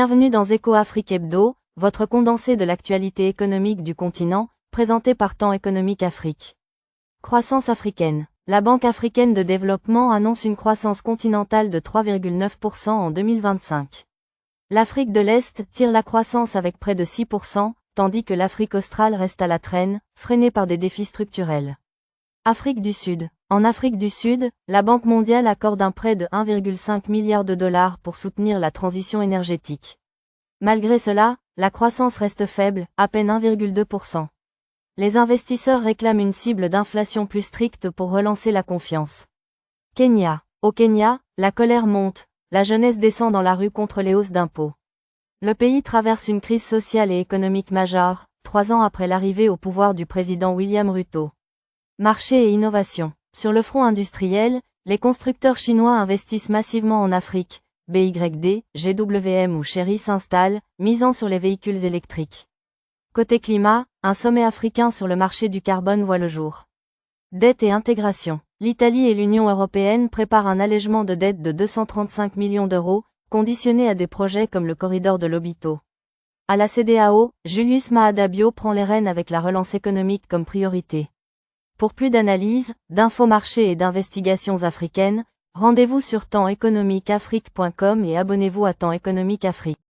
Bienvenue dans Eco Afrique Hebdo, votre condensé de l'actualité économique du continent, présenté par Temps économique Afrique. Croissance africaine. La Banque africaine de développement annonce une croissance continentale de 3,9% en 2025. L'Afrique de l'Est tire la croissance avec près de 6%, tandis que l'Afrique australe reste à la traîne, freinée par des défis structurels. Afrique du Sud. En Afrique du Sud, la Banque mondiale accorde un prêt de 1,5 milliard de dollars pour soutenir la transition énergétique. Malgré cela, la croissance reste faible, à peine 1,2%. Les investisseurs réclament une cible d'inflation plus stricte pour relancer la confiance. Kenya. Au Kenya, la colère monte, la jeunesse descend dans la rue contre les hausses d'impôts. Le pays traverse une crise sociale et économique majeure, 3 ans après l'arrivée au pouvoir du président William Ruto. Marché et innovation. Sur le front industriel, les constructeurs chinois investissent massivement en Afrique. BYD, GWM ou Chery s'installent, misant sur les véhicules électriques. Côté climat, un sommet africain sur le marché du carbone voit le jour. Dette et intégration. L'Italie et l'Union européenne préparent un allègement de dette de 235 millions d'euros, conditionné à des projets comme le corridor de Lobito. À la CEDEAO, Julius Maada Bio prend les rênes avec la relance économique comme priorité. Pour plus d'analyses, d'infos marchés et d'investigations africaines, rendez-vous sur tempséconomiqueafrique.com et abonnez-vous à Temps économique Afrique.